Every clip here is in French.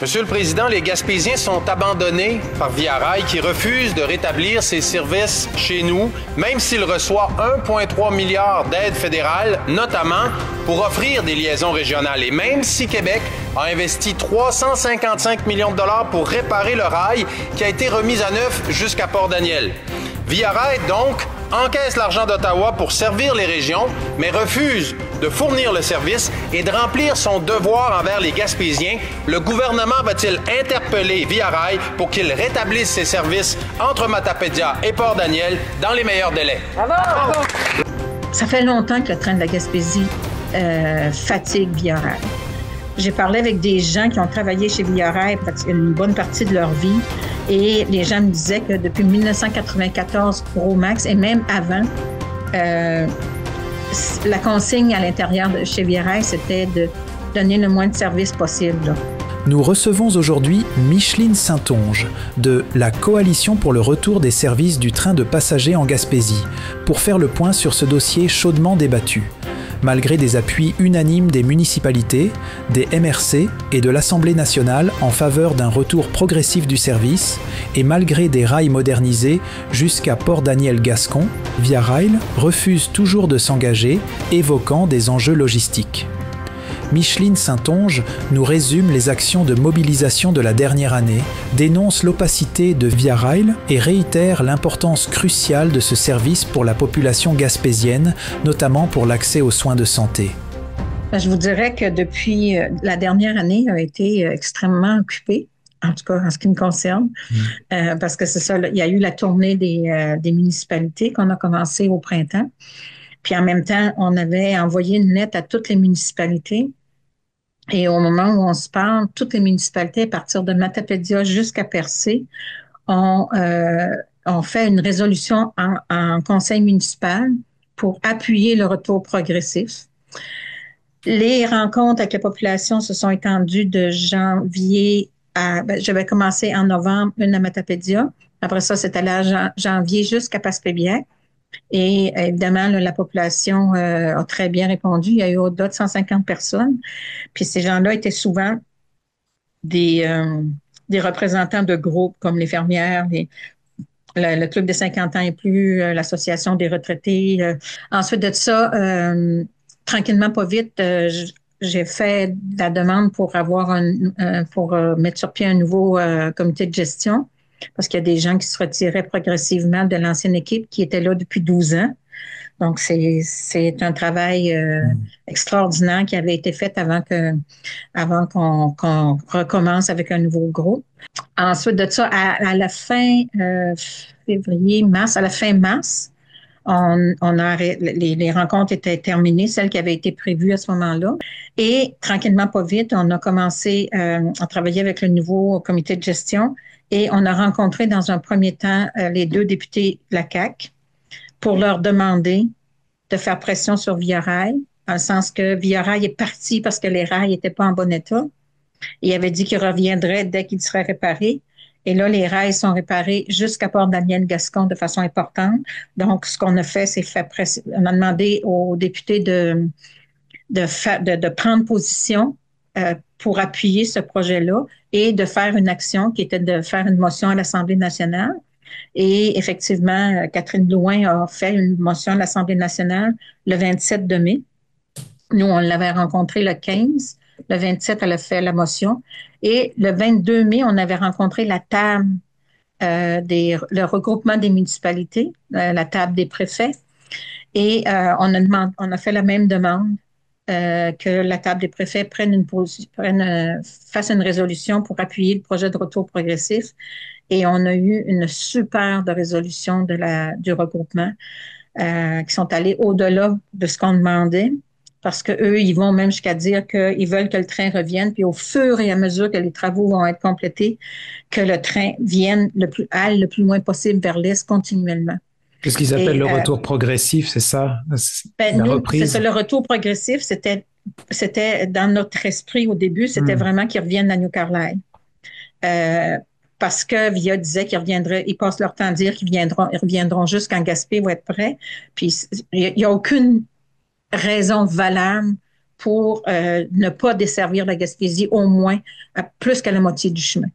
Monsieur le Président, les Gaspésiens sont abandonnés par Via Rail qui refuse de rétablir ses services chez nous, même s'il reçoit 1,3 milliard d'aides fédérales, notamment pour offrir des liaisons régionales. Et même si Québec a investi 355 millions de dollars pour réparer le rail qui a été remis à neuf jusqu'à Port-Daniel. Via Rail, donc, encaisse l'argent d'Ottawa pour servir les régions, mais refuse de fournir le service et de remplir son devoir envers les Gaspésiens. Le gouvernement va-t-il interpeller Via Rail pour qu'il rétablisse ses services entre Matapédia et Port-Daniel dans les meilleurs délais? Bravo! Ça fait longtemps que le train de la Gaspésie fatigue Via Rail. J'ai parlé avec des gens qui ont travaillé chez Via Rail une bonne partie de leur vie et les gens me disaient que depuis 1994 gros max et même avant, la consigne à l'intérieur de chez Via Rail, c'était de donner le moins de services possible. Nous recevons aujourd'hui Micheline Saint-Onge de la Coalition pour le retour des services du train de passagers en Gaspésie pour faire le point sur ce dossier chaudement débattu. Malgré des appuis unanimes des municipalités, des MRC et de l'Assemblée nationale en faveur d'un retour progressif du service, et malgré des rails modernisés jusqu'à Port-Daniel-Gascon, Via Rail refuse toujours de s'engager, évoquant des enjeux logistiques. Micheline Saint-Onge nous résume les actions de mobilisation de la dernière année, dénonce l'opacité de Via Rail et réitère l'importance cruciale de ce service pour la population gaspésienne, notamment pour l'accès aux soins de santé. Je vous dirais que depuis la dernière année a été extrêmement occupée, en tout cas en ce qui me concerne, parce que c'est ça, il y a eu la tournée des municipalités qu'on a commencé au printemps. Puis en même temps, on avait envoyé une lettre à toutes les municipalités. Et au moment où on se parle, toutes les municipalités, à partir de Matapédia jusqu'à Percé, ont fait une résolution en conseil municipal pour appuyer le retour progressif. Les rencontres avec la population se sont étendues de janvier à... j'avais commencé en novembre, une à Matapédia. Après ça, c'est allé à janvier jusqu'à Passepébiac. Et évidemment, la population a très bien répondu. Il y a eu au-delà de 150 personnes. Puis ces gens-là étaient souvent des représentants de groupes comme les fermières, le Club des 50 ans et plus, l'Association des retraités. Ensuite de ça, tranquillement, pas vite, j'ai fait la demande pour avoir pour mettre sur pied un nouveau comité de gestion. Parce qu'il y a des gens qui se retiraient progressivement de l'ancienne équipe qui était là depuis 12 ans. Donc, c'est un travail extraordinaire qui avait été fait avant qu'on recommence avec un nouveau groupe. Ensuite de ça, à la fin mars, les rencontres étaient terminées, celles qui avaient été prévues à ce moment-là. Et tranquillement, pas vite, on a commencé à travailler avec le nouveau comité de gestion. Et on a rencontré dans un premier temps les deux députés de la CAQ pour leur demander de faire pression sur Via Rail, dans le sens que Via Rail est parti parce que les rails n'étaient pas en bon état. Il avait dit qu'il reviendrait dès qu'ils seraient réparés. Et là, les rails sont réparés jusqu'à Port-Daniel-Gascon de façon importante. Donc, ce qu'on a fait, c'est on a demandé aux députés de prendre position pour appuyer ce projet-là et de faire une action qui était de faire une motion à l'Assemblée nationale. Et effectivement, Catherine Blouin a fait une motion à l'Assemblée nationale le 27 de mai. Nous, on l'avait rencontré le 15. Le 27, elle a fait la motion. Et le 22 mai, on avait rencontré la table le regroupement des municipalités, la table des préfets. Et on a fait la même demande que la table des préfets fasse une résolution pour appuyer le projet de retour progressif. Et on a eu une super de résolution du regroupement qui sont allés au-delà de ce qu'on demandait parce qu'eux, ils vont même jusqu'à dire qu'ils veulent que le train revienne, puis au fur et à mesure que les travaux vont être complétés, que le train aille le plus loin possible vers l'est continuellement. C'est ce qu'ils appellent le retour progressif, c'est ça? C'est ça, le retour progressif, c'était dans notre esprit au début, c'était vraiment qu'ils reviennent à New Carlisle. Parce que Via disait qu'ils reviendraient, ils passent leur temps à dire qu'ils reviendront juste quand Gaspé va être prêt. Puis il n'y a aucune raison valable pour ne pas desservir la Gaspésie au moins à plus qu'à la moitié du chemin.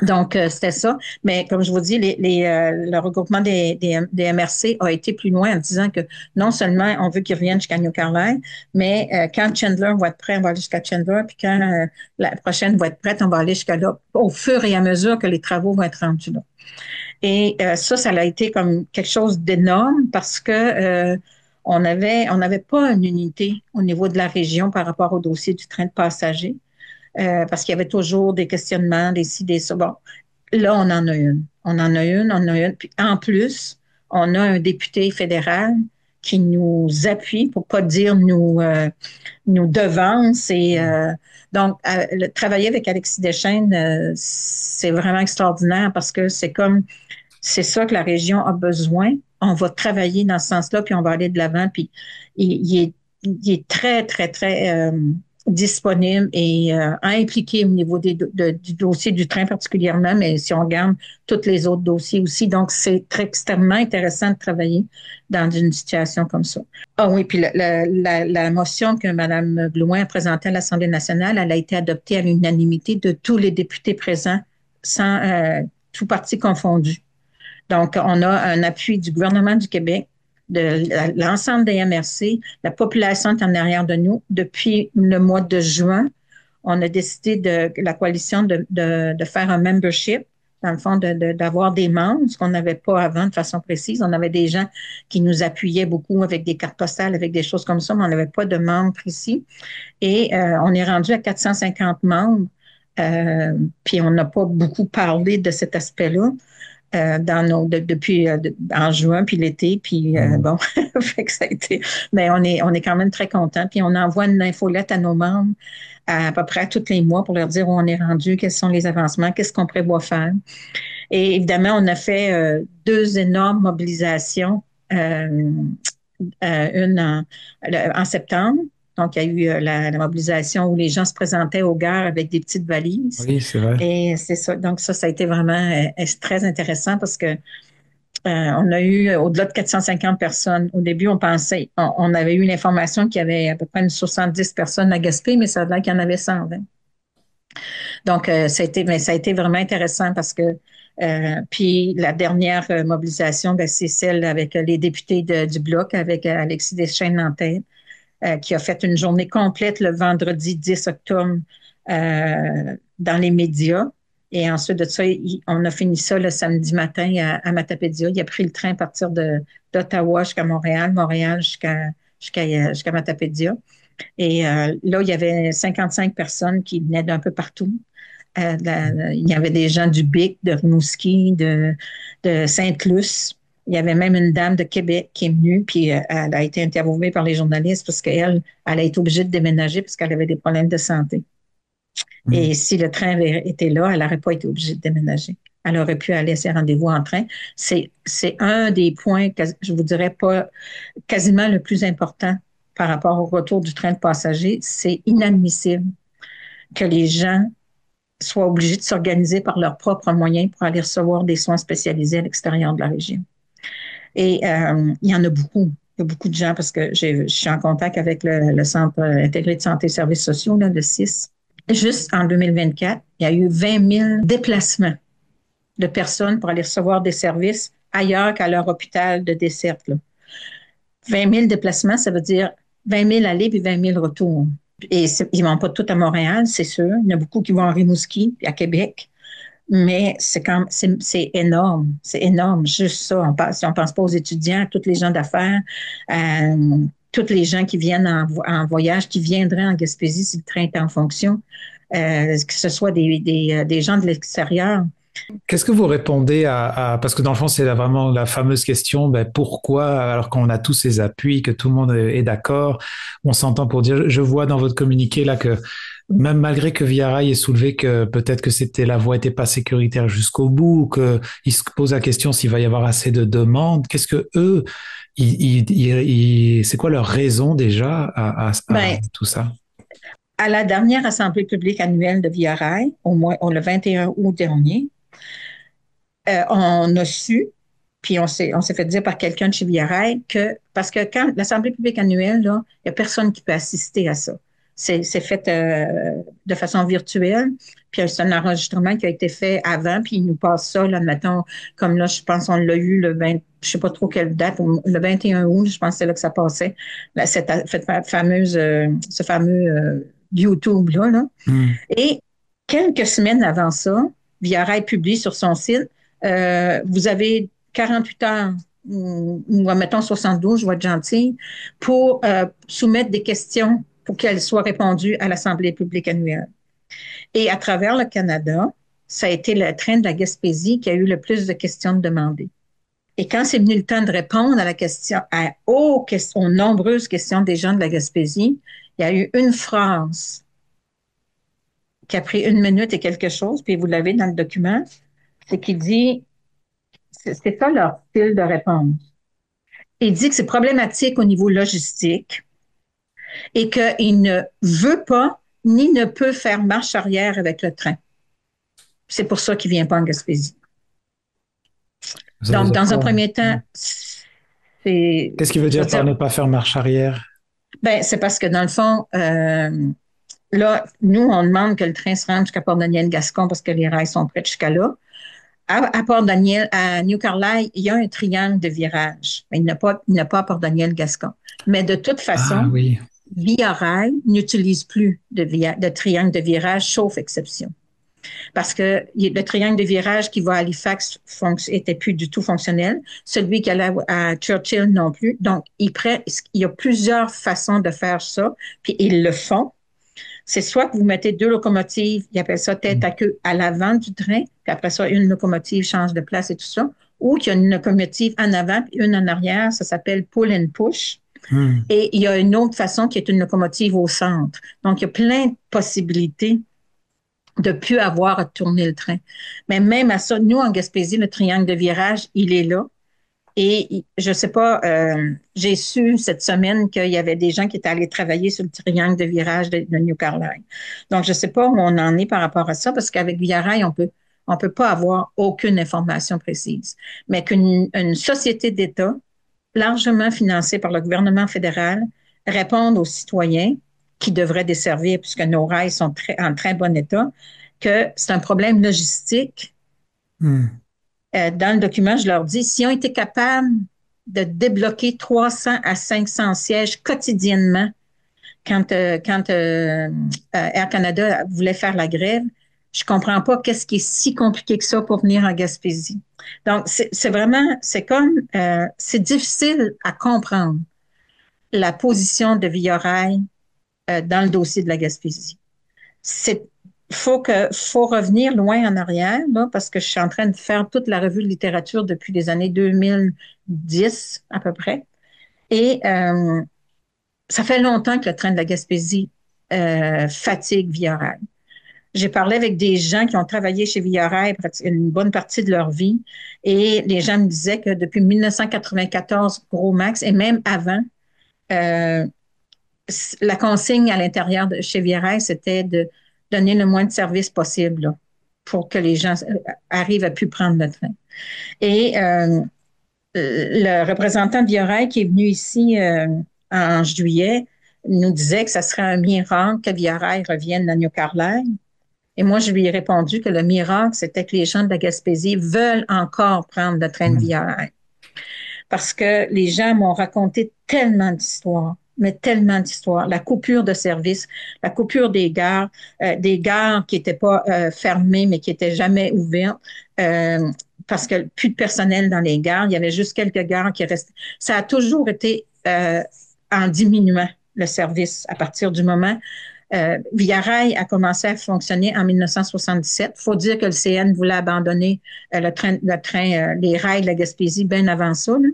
Donc, c'était ça. Mais comme je vous dis, le regroupement des MRC a été plus loin en disant que non seulement on veut qu'ils reviennent jusqu'à New Carlisle, mais quand Chandler va être prêt, on va aller jusqu'à Chandler, puis quand la prochaine va être prête, on va aller jusqu'à là, au fur et à mesure que les travaux vont être rendus là. Et ça a été comme quelque chose d'énorme parce que on n'avait pas une unité au niveau de la région par rapport au dossier du train de passagers. Parce qu'il y avait toujours des questionnements, des ci, des ça. Bon, là, on en a une. On en a une, on en a une. Puis en plus, on a un député fédéral qui nous appuie, pour pas dire nous devance. Et donc, travailler avec Alexis Deschênes, c'est vraiment extraordinaire parce que c'est ça que la région a besoin. On va travailler dans ce sens-là, puis on va aller de l'avant. Puis il est très, très, très disponible et impliqué au niveau du dossier du train particulièrement, mais si on regarde tous les autres dossiers aussi. Donc, c'est extrêmement intéressant de travailler dans une situation comme ça. Ah oui, puis la motion que Mme Blouin a présentée à l'Assemblée nationale, elle a été adoptée à l'unanimité de tous les députés présents, sans tout parti confondu. Donc, on a un appui du gouvernement du Québec, de l'ensemble des MRC. La population est en arrière de nous. Depuis le mois de juin, on a décidé la coalition de faire un membership, dans le fond, d'avoir des membres, ce qu'on n'avait pas avant de façon précise. On avait des gens qui nous appuyaient beaucoup avec des cartes postales, avec des choses comme ça, mais on n'avait pas de membres précis. Et on est rendu à 450 membres. Puis on n'a pas beaucoup parlé de cet aspect-là. Depuis en juin, puis l'été, puis bon, fait que ça a été. Mais on est quand même très content. Puis on envoie une infolette à nos membres à peu près tous les mois pour leur dire où on est rendu, quels sont les avancements, qu'est-ce qu'on prévoit faire. Et évidemment, on a fait 2 énormes mobilisations, une en septembre. Donc, il y a eu la mobilisation où les gens se présentaient aux gares avec des petites valises. Oui, c'est vrai. Et c'est ça. Donc, ça a été vraiment très intéressant parce que on a eu au-delà de 450 personnes. Au début, on avait eu l'information qu'il y avait à peu près 70 personnes à Gaspé, mais ça a l'air qu'il y en avait 120. Donc, ça a été vraiment intéressant parce que puis la dernière mobilisation, c'est celle avec les députés du Bloc, avec Alexis Deschênes en tête. Qui a fait une journée complète le vendredi 10 octobre dans les médias. Et ensuite de ça, on a fini ça le samedi matin à Matapédia. Il a pris le train à partir d'Ottawa jusqu'à Montréal, Montréal jusqu'à Matapédia. Et là, il y avait 55 personnes qui venaient d'un peu partout. Il y avait des gens du Bic, de Rimouski, de Sainte-Luce. Il y avait même une dame de Québec qui est venue, puis elle a été interviewée par les journalistes parce qu'elle a été obligée de déménager parce qu'elle avait des problèmes de santé. Et si le train avait été là, elle n'aurait pas été obligée de déménager. Elle aurait pu aller à ses rendez-vous en train. C'est un des points, que je vous dirais pas quasiment le plus important par rapport au retour du train de passagers. C'est inadmissible que les gens soient obligés de s'organiser par leurs propres moyens pour aller recevoir des soins spécialisés à l'extérieur de la région. Et il y en a beaucoup. Il y a beaucoup de gens parce que je suis en contact avec le Centre intégré de santé et services sociaux, là, le CIS. Juste en 2024, il y a eu 20 000 déplacements de personnes pour aller recevoir des services ailleurs qu'à leur hôpital de desserte. Là. 20 000 déplacements, ça veut dire 20 000 allées puis 20 000 retours. Et ils ne vont pas tous à Montréal, c'est sûr. Il y en a beaucoup qui vont à Rimouski puis à Québec. Mais c'est énorme. C'est énorme, juste ça. Si on pense pas aux étudiants, à tous les gens d'affaires, tous les gens qui viennent en voyage, qui viendraient en Gaspésie si le train est en fonction, que ce soit des gens de l'extérieur. Qu'est-ce que vous répondez parce que dans le fond, c'est vraiment la fameuse question, pourquoi, alors qu'on a tous ces appuis, que tout le monde est d'accord, on s'entend pour dire, je vois dans votre communiqué là que même malgré que Via Rail ait soulevé que peut-être que la voie n'était pas sécuritaire jusqu'au bout, ou qu'ils se posent la question s'il va y avoir assez de demandes, qu'est-ce que eux, c'est quoi leur raison déjà à tout ça? À la dernière Assemblée publique annuelle de Via Rail, le 21 août dernier, on a su, Puis on s'est fait dire par quelqu'un de chez Via Rail que, parce que quand l'Assemblée publique annuelle, là, il n'y a personne qui peut assister à ça. C'est fait de façon virtuelle, puis c'est un enregistrement qui a été fait avant, puis il nous passe ça, là, mettons, comme là, je pense on l'a eu le 20, je sais pas trop quelle date, le 21 août, je pense que c'est là que ça passait, là, cette fameuse, ce fameux YouTube-là, là. Et quelques semaines avant ça, Via Rail publie sur son site, vous avez 48 heures ou mettons 72, je vais être gentille, pour soumettre des questions pour qu'elles soient répondues à l'Assemblée publique annuelle. Et à travers le Canada, ça a été le train de la Gaspésie qui a eu le plus de questions demandées. Et quand c'est venu le temps de répondre à la question, aux nombreuses questions des gens de la Gaspésie, il y a eu une phrase qui a pris 1 minute et quelque chose, puis vous l'avez dans le document, c'est qu'il dit, c'est ça leur style de réponse. Il dit que c'est problématique au niveau logistique et qu'il ne veut pas ni ne peut faire marche arrière avec le train. C'est pour ça qu'il ne vient pas en Gaspésie. Donc, dans un premier temps, c'est... Qu'est-ce qu'il veut dire par ne pas faire marche arrière? Ben, c'est parce que dans le fond, là, nous, on demande que le train se rende jusqu'à Port-Daniel-Gascon parce que les rails sont près de jusqu'à là. À Port-Daniel, à New Carlisle, il y a un triangle de virage. Mais il n'y a pas à Port-Daniel-Gascon. Mais de toute façon, Via Rail n'utilise plus de triangle de virage, sauf exception. Parce que le triangle de virage qui va à Halifax était plus du tout fonctionnel. Celui qui allait à Churchill non plus. Donc, il y a plusieurs façons de faire ça, puis ils le font. C'est soit que vous mettez 2 locomotives, ils appellent ça tête à queue, à l'avant du train, puis après ça, une locomotive change de place et tout ça, ou qu'il y a une locomotive en avant puis une en arrière, ça s'appelle pull and push. Et il y a une autre façon qui est une locomotive au centre. Donc, il y a plein de possibilités de plus avoir à tourner le train. Mais même à ça, nous, en Gaspésie, le triangle de virage, il est là. Et je sais pas, j'ai su cette semaine qu'il y avait des gens qui étaient allés travailler sur le triangle de virage de New Carlisle. Donc, je sais pas où on en est par rapport à ça, parce qu'avec Via Rail, on peut pas avoir aucune information précise. Mais qu'une société d'État, largement financée par le gouvernement fédéral, réponde aux citoyens qui devraient desservir, puisque nos rails sont en très bon état, que c'est un problème logistique. Dans le document, je leur dis, s'ils ont été capables de débloquer 300 à 500 sièges quotidiennement quand Air Canada voulait faire la grève, je comprends pas qu'est-ce qui est si compliqué que ça pour venir en Gaspésie. Donc, c'est vraiment, c'est difficile à comprendre la position de Via Rail dans le dossier de la Gaspésie. Faut revenir loin en arrière, là, parce que je suis en train de faire toute la revue de littérature depuis les années 2010, à peu près. Et ça fait longtemps que le train de la Gaspésie fatigue Via Rail. J'ai parlé avec des gens qui ont travaillé chez Via Rail une bonne partie de leur vie, et les gens me disaient que depuis 1994, gros max, et même avant, la consigne à l'intérieur de chez Via Rail, c'était de donner le moins de services possible là, pour que les gens arrivent à plus prendre le train. Et le représentant de Via Rail qui est venu ici en juillet nous disait que ça serait un miracle que Via Rail revienne à New Carlisle. Et moi, je lui ai répondu que le miracle, c'était que les gens de la Gaspésie veulent encore prendre le train de Via Rail. Parce que les gens m'ont raconté tellement d'histoires, mais tellement d'histoires. La coupure de service, la coupure des gares qui n'étaient pas fermées, mais qui n'étaient jamais ouvertes, parce que plus de personnel dans les gares, il y avait juste quelques gares qui restaient. Ça a toujours été en diminuant le service à partir du moment. Via Rail a commencé à fonctionner en 1977. Il faut dire que le CN voulait abandonner les rails de la Gaspésie bien avant ça. Là.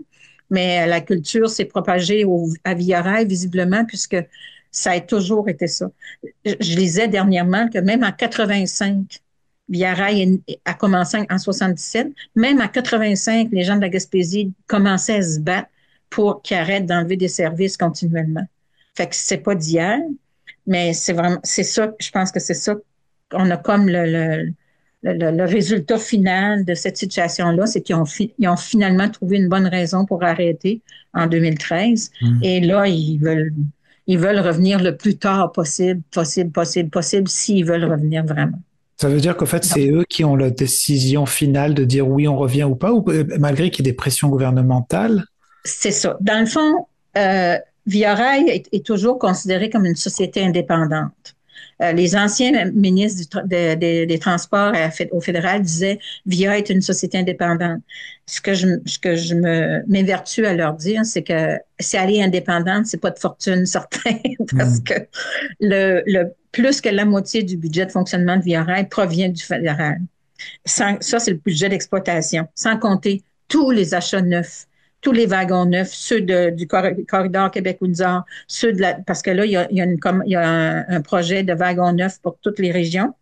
Mais la culture s'est propagée à Via Rail, visiblement, puisque ça a toujours été ça. Je lisais dernièrement que même en 85, Via Rail a commencé en 77, même en 85, les gens de la Gaspésie commençaient à se battre pour qu'ils arrêtent d'enlever des services continuellement. Fait que c'est pas d'hier. Mais c'est ça, je pense que c'est ça. On a comme le résultat final de cette situation-là, c'est ils ont finalement trouvé une bonne raison pour arrêter en 2013. Et là, ils veulent revenir le plus tard possible, s'ils veulent revenir vraiment. Ça veut dire qu'en fait, c'est eux qui ont la décision finale de dire oui, on revient ou pas, ou malgré qu'il y ait des pressions gouvernementales? C'est ça. Dans le fond, Via Rail est toujours considéré comme une société indépendante. Les anciens ministres des Transports au fédéral disaient Via est une société indépendante. Ce que je m'évertue à leur dire, c'est que si elle est indépendante, c'est pas de fortune certaine, parce que le plus que la moitié du budget de fonctionnement de Via Rail provient du fédéral. Ça, c'est le budget d'exploitation, sans compter tous les achats neufs, tous les wagons neufs, ceux du corridor Québec-Windsor, parce que là, il y a un projet de wagons neufs pour toutes les régions,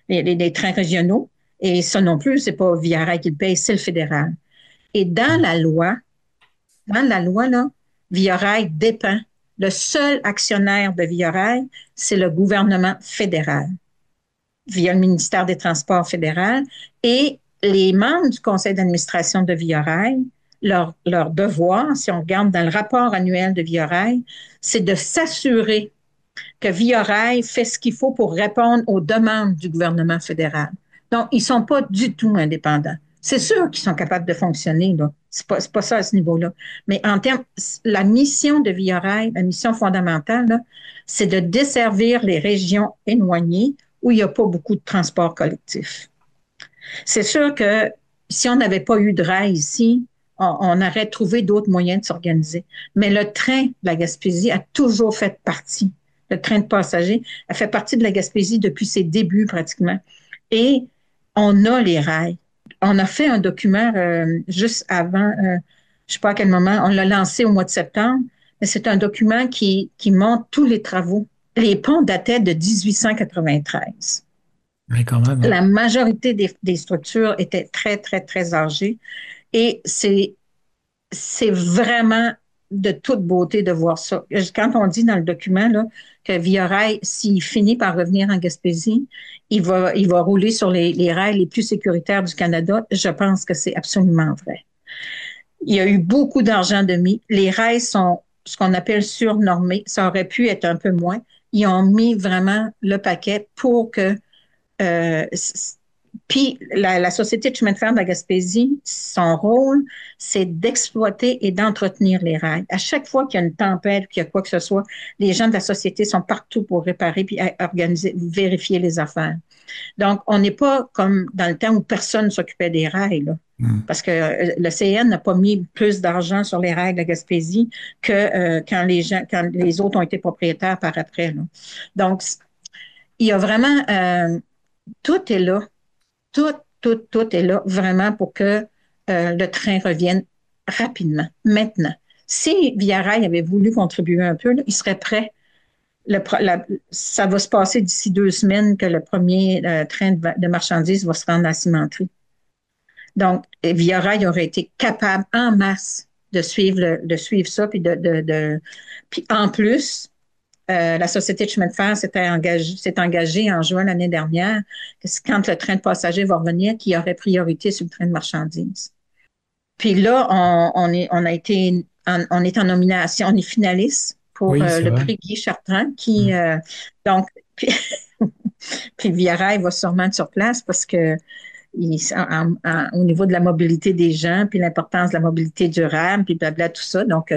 les trains régionaux, et ça non plus, c'est pas Via Rail qui le paye, c'est le fédéral. Et dans la loi, là, Via Rail dépend. Le seul actionnaire de Via Rail, c'est le gouvernement fédéral, via le ministère des Transports fédéral, et les membres du conseil d'administration de Via Rail, leur devoir, si on regarde dans le rapport annuel de Via Rail, c'est de s'assurer que Via Rail fait ce qu'il faut pour répondre aux demandes du gouvernement fédéral. Donc, ils ne sont pas du tout indépendants. C'est sûr qu'ils sont capables de fonctionner, là. C'est pas ça à ce niveau-là. Mais en termes, la mission de Via Rail, la mission fondamentale, là, c'est de desservir les régions éloignées où il n'y a pas beaucoup de transport collectif. C'est sûr que si on n'avait pas eu de rail ici, on aurait trouvé d'autres moyens de s'organiser. Mais le train de la Gaspésie a toujours fait partie. Le train de passagers a fait partie de la Gaspésie depuis ses débuts pratiquement. Et on a les rails. On a fait un document juste avant, je ne sais pas à quel moment, on l'a lancé au mois de septembre, mais c'est un document qui montre tous les travaux. Les ponts dataient de 1893. Oui, quand même. La majorité des structures étaient très, très, très âgées. Et c'est vraiment de toute beauté de voir ça. Quand on dit dans le document là, que Via Rail, s'il finit par revenir en Gaspésie, il va rouler sur les rails les plus sécuritaires du Canada, je pense que c'est absolument vrai. Il y a eu beaucoup d'argent de mis. Les rails sont ce qu'on appelle surnormés. Ça aurait pu être un peu moins. Ils ont mis vraiment le paquet pour que puis la Société de chemin de fer de la Gaspésie, son rôle, c'est d'exploiter et d'entretenir les rails. À chaque fois qu'il y a une tempête, qu'il y a quoi que ce soit, les gens de la société sont partout pour réparer puis organiser, vérifier les affaires. Donc, on n'est pas comme dans le temps où personne ne s'occupait des rails, là. Parce que le CN n'a pas mis plus d'argent sur les rails de la Gaspésie que quand les autres ont été propriétaires par après, là. Donc, il y a vraiment tout est là. Tout est là vraiment pour que le train revienne rapidement, maintenant. Si Via Rail avait voulu contribuer un peu, là, il serait prêt. Ça va se passer d'ici 2 semaines que le premier train de marchandises va se rendre à la cimenterie. Donc, Via Rail aurait été capable en masse de suivre ça, puis puis en plus, la Société de chemin de fer s'est engagée en juin l'année dernière que quand le train de passagers va revenir, qu'il y aurait priorité sur le train de marchandises. Puis là, on est en nomination, on est finaliste pour le prix Guy Chartrand qui donc puis Via Rail va sûrement être sur place parce que au niveau de la mobilité des gens, puis l'importance de la mobilité durable, puis blabla, tout ça, donc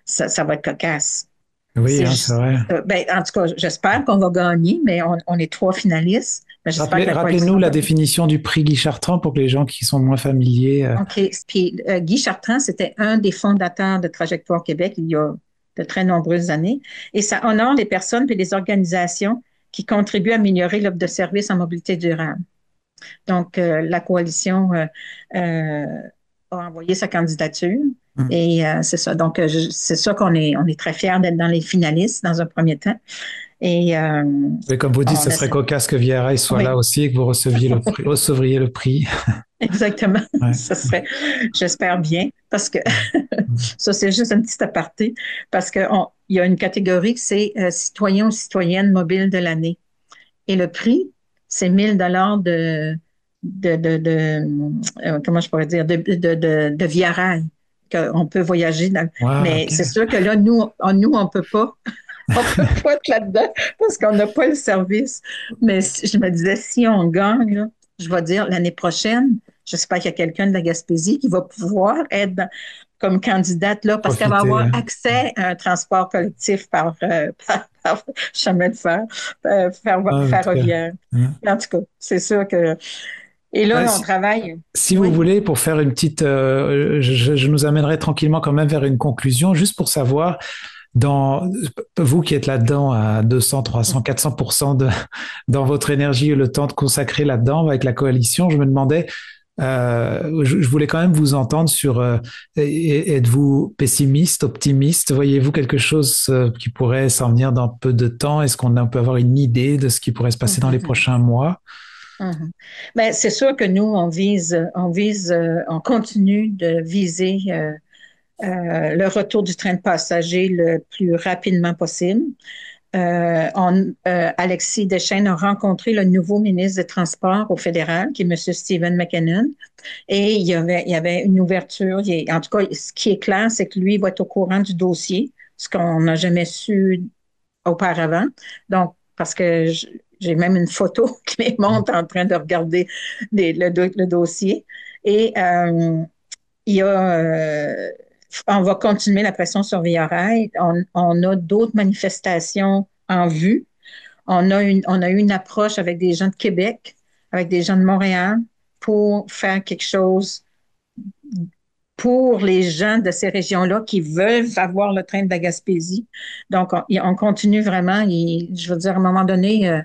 ça va être cocasse. Oui, c'est vrai. En tout cas, j'espère qu'on va gagner, mais on est 3 finalistes. Rappelez-nous la définition du prix Guy Chartrand pour que les gens qui sont moins familiers. OK. Puis Guy Chartrand, c'était un des fondateurs de Trajectoire Québec il y a de très nombreuses années. Et ça honore les personnes et les organisations qui contribuent à améliorer l'offre de services en mobilité durable. Donc, la coalition a envoyé sa candidature. Et c'est ça. Donc, c'est ça qu'on est très fiers d'être dans les finalistes dans un premier temps. Et comme vous dites, ce serait cocasse que Via Rail soit là aussi et que vous recevriez le prix. Exactement. Ouais. Ça serait, j'espère bien, parce que ça, c'est juste un petit aparté, parce qu'il y a une catégorie que c'est citoyen ou citoyenne mobile de l'année. Et le prix, c'est 1 000 $ comment je pourrais dire, de via rail, qu'on peut voyager. Mais okay. c'est sûr que là, nous, on peut pas. On peut pas être là-dedans parce qu'on n'a pas le service. Mais je me disais, si on gagne, là, je vais dire l'année prochaine, j'espère qu'il y a quelqu'un de la Gaspésie qui va pouvoir être comme candidate là parce qu'elle va avoir accès à un transport collectif par chemin de fer, ferroviaire. En tout cas, c'est sûr que... Et là, on travaille. Si vous voulez, pour faire une petite... je nous amènerai tranquillement quand même vers une conclusion, juste pour savoir... vous qui êtes là-dedans à 200, 300, 400% dans votre énergie et le temps de consacrer là-dedans avec la coalition, je me demandais, je voulais quand même vous entendre sur êtes-vous pessimiste, optimiste? Voyez-vous quelque chose qui pourrait s'en venir dans peu de temps? Est-ce qu'on peut avoir une idée de ce qui pourrait se passer dans les prochains mois? Ben, c'est sûr que nous, on continue de viser le retour du train de passagers le plus rapidement possible. Alexis Deschênes a rencontré le nouveau ministre des Transports au fédéral, qui est M. Stephen McKinnon, et il y avait une ouverture. En tout cas, ce qui est clair, c'est que lui va être au courant du dossier, ce qu'on n'a jamais su auparavant. Donc, parce que j'ai même une photo qui les montre en train de regarder le dossier. Et il y a... on va continuer la pression sur Via Rail. On a d'autres manifestations en vue. On a eu une approche avec des gens de Québec, avec des gens de Montréal pour faire quelque chose pour les gens de ces régions-là qui veulent avoir le train de la Gaspésie. Donc, on continue vraiment. Je veux dire, à un moment donné,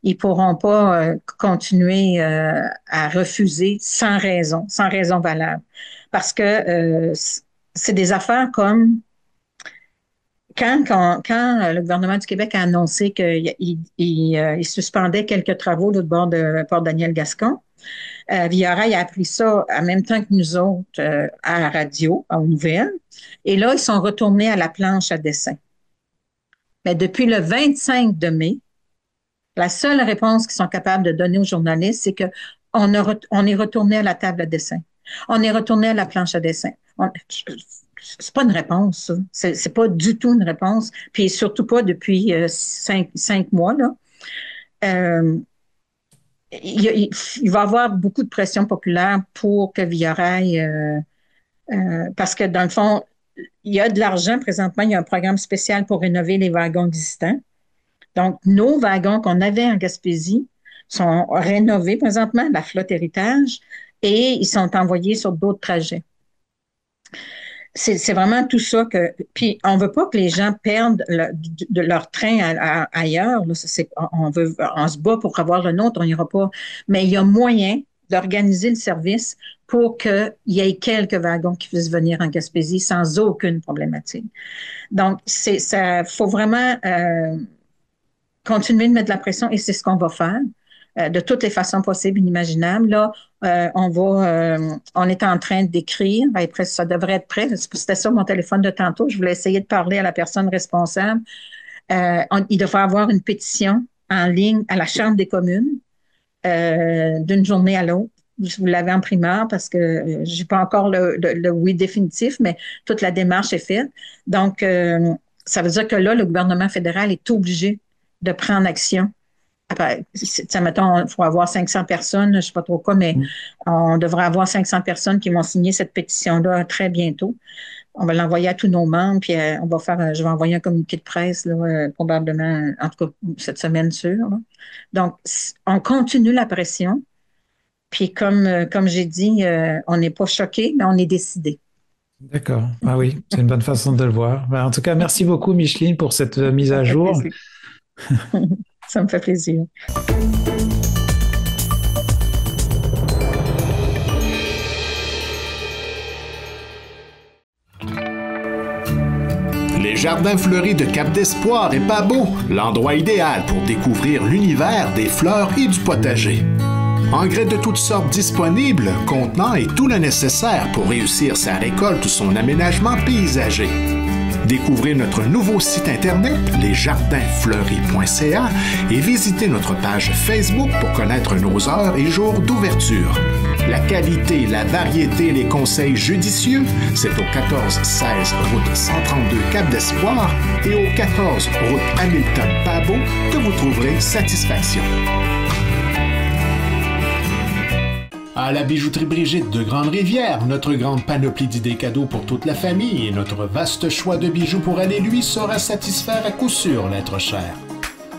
ils pourront pas continuer à refuser sans raison valable. Parce que c'est des affaires comme quand le gouvernement du Québec a annoncé qu'il suspendait quelques travaux de bord de Port-Daniel-Gascon, Via Rail a appris ça en même temps que nous autres à la radio, aux nouvelles. Et là, ils sont retournés à la planche à dessin. Mais depuis le 25 de mai, la seule réponse qu'ils sont capables de donner aux journalistes, c'est qu'on est retourné à la table à dessin. On est retourné à la planche à dessin. C'est pas une réponse, ça. C'est pas du tout une réponse. Puis surtout pas depuis 5 mois, là. Il va y avoir beaucoup de pression populaire pour que Via Rail, parce que dans le fond, il y a de l'argent présentement, il y a un programme spécial pour rénover les wagons existants. Donc, nos wagons qu'on avait en Gaspésie sont rénovés présentement, la flotte héritage, et ils sont envoyés sur d'autres trajets. C'est vraiment tout ça que... Puis, on veut pas que les gens perdent leur train ailleurs. Là. On se bat pour avoir le nôtre, on n'ira pas. Mais il y a moyen d'organiser le service pour qu'il y ait quelques wagons qui puissent venir en Gaspésie sans aucune problématique. Donc, faut vraiment continuer de mettre de la pression et c'est ce qu'on va faire. De toutes les façons possibles, inimaginables. Là, on est en train d'écrire. Ça devrait être prêt. C'était ça mon téléphone de tantôt. Je voulais essayer de parler à la personne responsable. Il devrait y avoir une pétition en ligne à la Chambre des communes d'une journée à l'autre. Vous l'avez en primeur parce que j'ai pas encore le oui définitif, mais toute la démarche est faite. Donc, ça veut dire que là, le gouvernement fédéral est obligé de prendre action. Mettons, il faut avoir 500 personnes, je ne sais pas trop quoi, mais on devrait avoir 500 personnes qui vont signer cette pétition-là très bientôt. On va l'envoyer à tous nos membres, puis je vais envoyer un communiqué de presse, là, probablement, en tout cas, cette semaine sûre. Là. Donc, on continue la pression, puis comme j'ai dit, on n'est pas choqué, mais on est décidé. D'accord. Ah oui, c'est une bonne façon de le voir. En tout cas, merci beaucoup, Micheline, pour cette mise à jour. Ça me fait plaisir. Les jardins fleuris de Cap d'Espoir et Pabot, l'endroit idéal pour découvrir l'univers des fleurs et du potager. Engrais de toutes sortes disponibles, contenant et tout le nécessaire pour réussir sa récolte ou son aménagement paysager. Découvrez notre nouveau site internet, lesjardinfleuris.ca, et visitez notre page Facebook pour connaître nos heures et jours d'ouverture. La qualité, la variété, les conseils judicieux, c'est au 1416 route 132 Cap-d'Espoir et au 14 route Hamilton-Pabot que vous trouverez satisfaction. À la bijouterie Brigitte de Grande-Rivière, notre grande panoplie d'idées cadeaux pour toute la famille et notre vaste choix de bijoux pour elle et lui saura satisfaire à coup sûr l'être cher.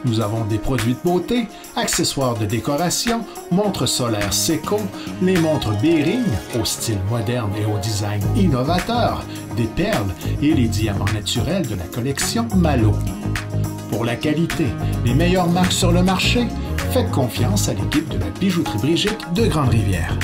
Nous avons des produits de beauté, accessoires de décoration, montres solaires Seiko, les montres Bering au style moderne et au design innovateur, des perles et les diamants naturels de la collection Malo. Pour la qualité, les meilleures marques sur le marché, faites confiance à l'équipe de la bijouterie Brigitte de Grande-Rivière.